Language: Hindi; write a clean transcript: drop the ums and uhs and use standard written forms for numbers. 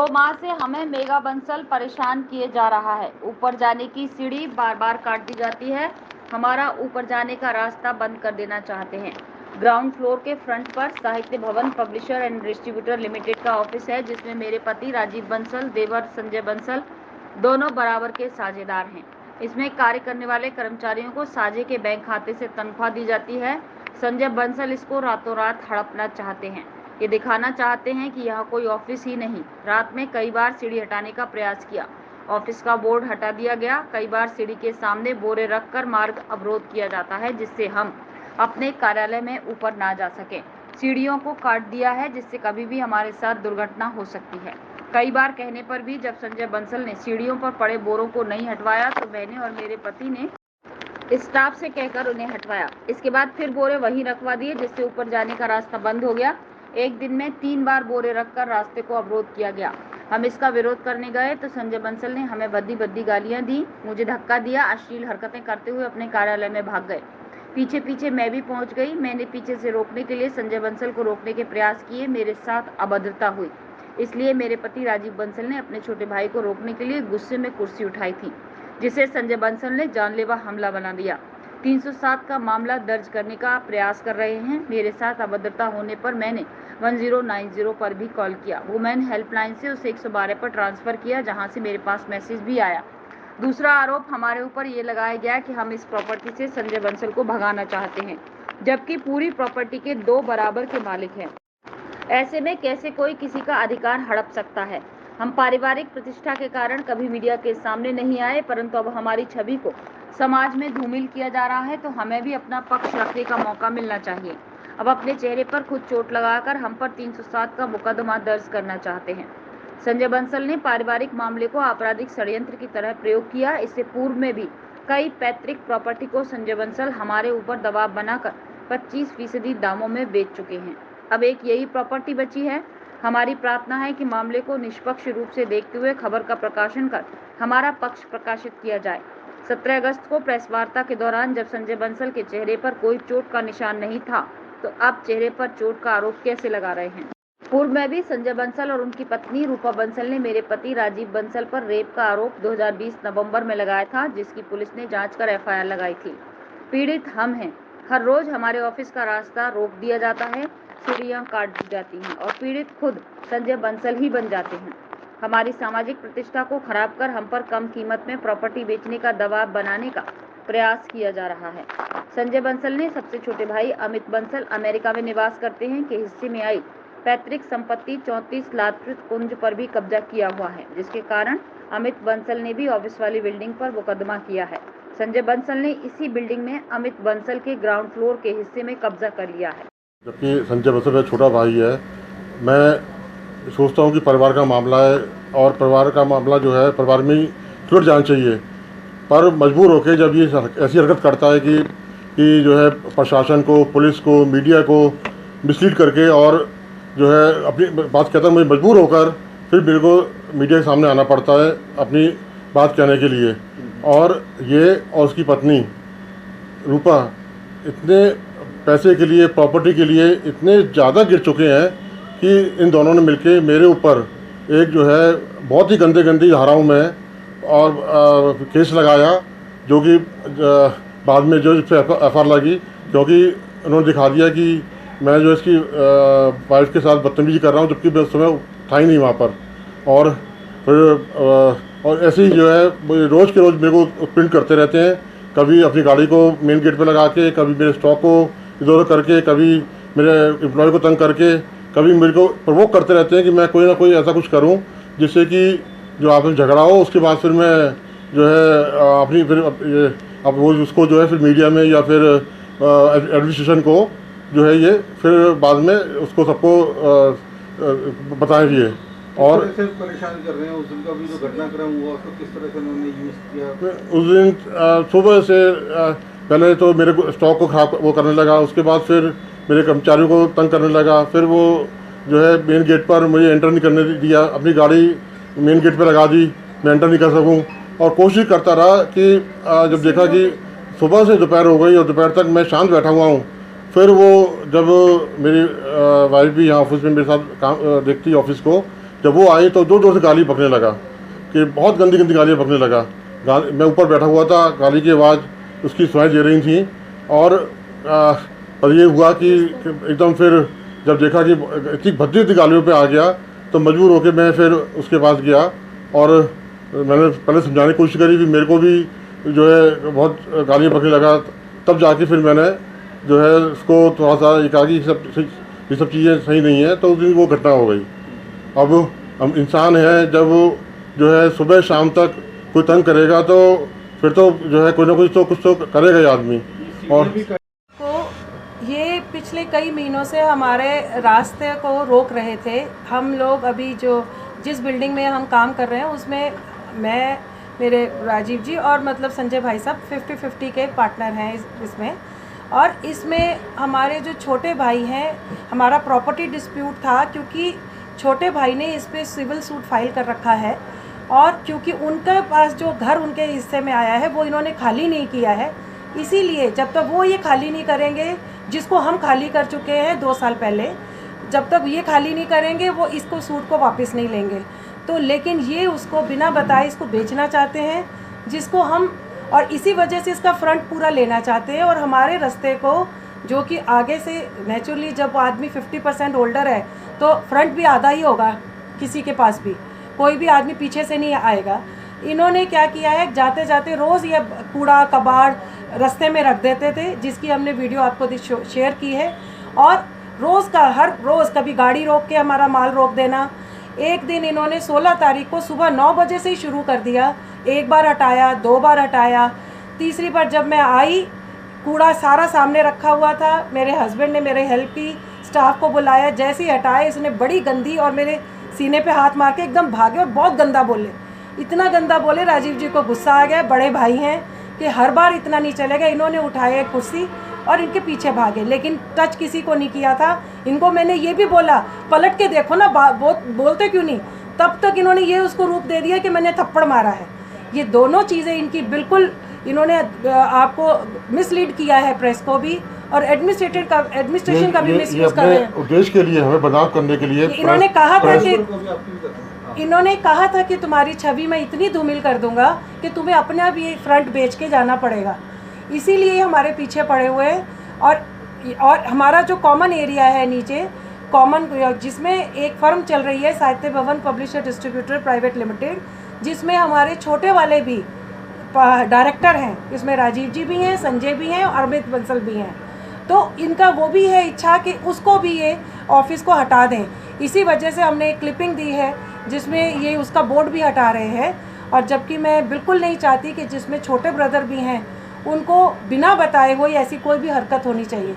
2 माह से हमें मेगा बंसल परेशान किए जा रहा है। ऊपर जाने की सीढ़ी बार बार काट दी जाती है। हमारा ऊपर जाने का रास्ता बंद कर देना चाहते हैं। ग्राउंड फ्लोर के फ्रंट पर साहित्य भवन पब्लिशर एंड डिस्ट्रीब्यूटर लिमिटेड का ऑफिस है, जिसमें मेरे पति राजीव बंसल, देवर संजय बंसल दोनों बराबर के साझेदार हैं। इसमें कार्य करने वाले कर्मचारियों को साझे के बैंक खाते से तनख्वाह दी जाती है। संजय बंसल इसको रातों रात हड़पना चाहते हैं। ये दिखाना चाहते हैं कि यह कोई ऑफिस ही नहीं। रात में कई बार सीढ़ी हटाने का प्रयास किया। ऑफिस का बोर्ड हटा दिया गया। कई बार सीढ़ी के सामने बोरे रखकर मार्ग अवरोध किया जाता है, जिससे हम अपने कार्यालय में ऊपर ना जा सकें। सीढ़ियों को काट दिया है, जिससे कभी भी हमारे साथ दुर्घटना हो सकती है। कई बार कहने पर भी जब संजय बंसल ने सीढ़ियों पर पड़े बोरों को नहीं हटवाया तो मैंने और मेरे पति ने स्टाफ से कहकर उन्हें हटवाया। इसके बाद फिर बोरे वहीं रखवा दिए, जिससे ऊपर जाने का रास्ता बंद हो गया। एक दिन में 3 बार बोरे रखकर रास्ते को अवरोध किया गया। हम इसका विरोध करने गए तो संजय बंसल ने हमें भद्दी भद्दी गालियां दी, मुझे धक्का दिया, अश्लील हरकतें करते हुए अपने कार्यालय में भाग गए। पीछे पीछे मैं भी पहुंच गई। मैंने पीछे से रोकने के लिए संजय बंसल को रोकने के प्रयास किए। मेरे साथ अभद्रता हुई, इसलिए मेरे पति राजीव बंसल ने अपने छोटे भाई को रोकने के लिए गुस्से में कुर्सी उठाई थी, जिसे संजय बंसल ने जानलेवा हमला बना दिया। 307 का मामला दर्ज करने का प्रयास कर रहे हैं। मेरे साथ अभद्रता होने पर मैंने 1090 पर भी कॉल किया। वुमेन हेल्पलाइन से उसे 112 पर ट्रांसफर किया, जहां से मेरे पास मैसेज भी आया। दूसरा आरोप हमारे ऊपर ये लगाया गया कि हम इस प्रॉपर्टी से संजय बंसल को भगाना चाहते हैं, जबकि पूरी प्रॉपर्टी के 2 बराबर के मालिक हैं। ऐसे में कैसे कोई किसी का अधिकार हड़प सकता है। हम पारिवारिक प्रतिष्ठा के कारण कभी मीडिया के सामने नहीं आए, परंतु अब हमारी छवि को समाज में धूमिल किया जा रहा है, तो हमें भी अपना पक्ष रखने का मौका मिलना चाहिए। अब अपने चेहरे पर खुद चोट लगाकर हम पर 307 का मुकदमा दर्ज करना चाहते हैं। संजय बंसल ने पारिवारिक मामले को आपराधिक षड्यंत्र की तरह प्रयोग किया। इससे पूर्व में भी कई पैतृक प्रॉपर्टी को संजय बंसल हमारे ऊपर दबाव बनाकर 25% दामों में बेच चुके हैं। अब एक यही प्रॉपर्टी बची है। हमारी प्रार्थना है कि मामले को निष्पक्ष रूप से देखते हुए खबर का प्रकाशन कर हमारा पक्ष प्रकाशित किया जाए। 17 अगस्त को प्रेस वार्ता के दौरान जब संजय बंसल के चेहरे पर कोई चोट का निशान नहीं था, तो अब चेहरे पर चोट का आरोप कैसे लगा रहे हैं। पूर्व में भी संजय बंसल और उनकी पत्नी रूपा बंसल ने मेरे पति राजीव बंसल पर रेप का आरोप 2020 नवंबर में लगाया था, जिसकी पुलिस ने जांच कर FIR लगाई थी। पीड़ित हम हैं। हर रोज हमारे ऑफिस का रास्ता रोक दिया जाता है, सीढ़ियां काट दी जाती हैं और पीड़ित खुद संजय बंसल ही बन जाते हैं। हमारी सामाजिक प्रतिष्ठा को खराब कर हम पर कम कीमत में प्रॉपर्टी बेचने का दबाव बनाने का प्रयास किया जा रहा है। संजय बंसल ने सबसे छोटे भाई अमित बंसल अमेरिका में निवास करते हैं के हिस्से में आई पैतृक संपत्ति 34 लातृत कुंज पर भी कब्जा किया हुआ है, जिसके कारण अमित बंसल ने भी ऑफिस वाली बिल्डिंग पर मुकदमा किया है। संजय बंसल ने इसी बिल्डिंग में अमित बंसल के ग्राउंड फ्लोर के हिस्से में कब्जा कर लिया है। जबकि संजय बंसल मेरा छोटा भाई है। मैं सोचता हूँ कि परिवार का मामला है और परिवार का मामला जो है परिवार में ही सुलझ जाना चाहिए, पर मजबूर होकर जब ये ऐसी हरकत करता है कि जो है प्रशासन को, पुलिस को, मीडिया को मिसलीड करके और जो है अपनी बात कहता है, मुझे मजबूर होकर फिर मेरे को मीडिया के सामने आना पड़ता है अपनी बात कहने के लिए। और ये और उसकी पत्नी रूपा इतने पैसे के लिए, प्रॉपर्टी के लिए इतने ज़्यादा गिर चुके हैं कि इन दोनों ने मिलके मेरे ऊपर एक जो है बहुत ही गंदी धाराओं में और केस लगाया, जो कि बाद में जो FIR लगी, क्योंकि उन्होंने दिखा दिया कि मैं जो इसकी वाइफ के साथ बदतमीजी कर रहा हूँ, जबकि मैं उस समय था ही नहीं वहाँ पर। और फिर और ऐसे ही जो है रोज़ के रोज़ मेरे को प्रिंट करते रहते हैं, कभी अपनी गाड़ी को मेन गेट पे लगा के, कभी मेरे स्टॉक को इधर उधर करके, कभी मेरे एम्प्लॉय को तंग करके, कभी मेरे को प्रवोक करते रहते हैं कि मैं कोई ना कोई ऐसा कुछ करूं जिससे कि जो आपस में झगड़ा हो। उसके बाद फिर मैं जो है अपनी फिर अब वो उसको जो है फिर मीडिया में या फिर एडमिनिस्ट्रेशन को जो है ये फिर बाद में उसको सबको बताएं भी है। और परेशान कर रहे हैं। उस दिन का भी जो घटनाक्रम हुआ तो किस तरह से उन्होंने यूज़ किया? उस दिन सुबह से पहले तो मेरे स्टॉक को खराब वो करने लगा, उसके बाद फिर मेरे कर्मचारियों को तंग करने लगा, फिर वो जो है मेन गेट पर मुझे एंटर नहीं करने दिया, अपनी गाड़ी मेन गेट पर लगा दी, मैं एंटर नहीं कर सकूं। और कोशिश करता रहा कि जब देखा कि सुबह से दोपहर हो गई और दोपहर तक मैं शांत बैठा हुआ हूँ, फिर वो जब मेरी वाइफ भी यहाँ ऑफिस में मेरे साथ काम देखती ऑफिस को, जब वो आई तो जोर जोर से गाली बकने लगा कि बहुत गंदी गंदी गालियाँ बकने लगा। मैं ऊपर बैठा हुआ था, गाली की आवाज़ उसकी सुनाई दे रही थी। और ये हुआ कि एकदम फिर जब देखा कि इतनी भद्दी गालियों पे आ गया तो मजबूर होकर मैं फिर उसके पास गया और मैंने पहले समझाने की कोशिश करी कि मेरे को भी जो है बहुत गालियाँ बकने लगा। तब जाके फिर मैंने जो है उसको थोड़ा सा ये कहा कि ये सब चीज़ें सही नहीं है, तो उस दिन वो घटना हो गई। अब हम इंसान हैं, जब वो जो है सुबह शाम तक कोई तंग करेगा तो फिर तो जो है कोई ना कुछ तो करेगा ही आदमी। और ये पिछले कई महीनों से हमारे रास्ते को रोक रहे थे। हम लोग अभी जिस बिल्डिंग में हम काम कर रहे हैं उसमें मैं, मेरे राजीव जी और मतलब संजय भाई साहब 50-50 के पार्टनर हैं इसमें। और इसमें हमारे जो छोटे भाई हैं, हमारा प्रॉपर्टी डिस्प्यूट था क्योंकि छोटे भाई ने इस पर सिविल सूट फाइल कर रखा है। और क्योंकि उनके पास जो घर उनके हिस्से में आया है वो इन्होंने खाली नहीं किया है, इसीलिए जब तक वो ये खाली नहीं करेंगे, जिसको हम खाली कर चुके हैं 2 साल पहले, जब तक ये खाली नहीं करेंगे वो इसको सूट को वापस नहीं लेंगे। तो लेकिन ये उसको बिना बताए इसको बेचना चाहते हैं, जिसको हम, और इसी वजह से इसका फ्रंट पूरा लेना चाहते हैं। और हमारे रास्ते को जो कि आगे से नेचुरली जब आदमी 50% होल्डर है तो फ्रंट भी आधा ही होगा, किसी के पास भी कोई भी आदमी पीछे से नहीं आएगा। इन्होंने क्या किया है, जाते जाते रोज़ ये कूड़ा कबाड़ रास्ते में रख देते थे, जिसकी हमने वीडियो आपको शेयर की है। और रोज़ का हर रोज़ कभी गाड़ी रोक के हमारा माल रोक देना। एक दिन इन्होंने 16 तारीख को सुबह 9 बजे से ही शुरू कर दिया। 1 बार हटाया, 2 बार हटाया, तीसरी बार जब मैं आई कूड़ा सारा सामने रखा हुआ था। मेरे हस्बैंड ने मेरे हेल्प की, स्टाफ को बुलाया, जैसे ही हटाए इसने बड़ी गंदी और मेरे सीने पे हाथ मार के एकदम भागे और बहुत गंदा बोले। इतना गंदा बोले राजीव जी को गुस्सा आ गया। बड़े भाई हैं कि हर बार इतना नहीं चलेगा। इन्होंने उठाया कुर्सी और इनके पीछे भागे, लेकिन टच किसी को नहीं किया था। इनको मैंने ये भी बोला पलट के देखो ना, बोलते क्यों नहीं। तब तक इन्होंने ये उसको रूप दे दिया कि मैंने थप्पड़ मारा है। ये दोनों चीज़ें इनकी बिल्कुल, इन्होंने आपको मिसलीड किया है, प्रेस को भी और एडमिनिस्ट्रेशन का भी मिसयूज कर रहे हैं। उद्देश्य के लिए, हमें बदनाम करने के लिए इन्होंने कहा था कि तुम्हारी छवि मैं इतनी धूमिल कर दूंगा कि तुम्हें अपना भी फ्रंट बेच के जाना पड़ेगा। इसीलिए हमारे पीछे पड़े हुए हैं। और हमारा जो कॉमन एरिया है नीचे कॉमन, जिसमें एक फर्म चल रही है साहित्य भवन पब्लिशर डिस्ट्रीब्यूटर प्राइवेट लिमिटेड, जिसमें हमारे छोटे वाले भी डायरेक्टर हैं। इसमें राजीव जी भी हैं, संजय भी हैं और अमित बंसल भी हैं। तो इनका वो भी है इच्छा कि उसको भी ये ऑफिस को हटा दें। इसी वजह से हमने एक क्लिपिंग दी है जिसमें ये उसका बोर्ड भी हटा रहे हैं। और जबकि मैं बिल्कुल नहीं चाहती कि जिसमें छोटे ब्रदर भी हैं उनको बिना बताए हुए ऐसी कोई भी हरकत होनी चाहिए।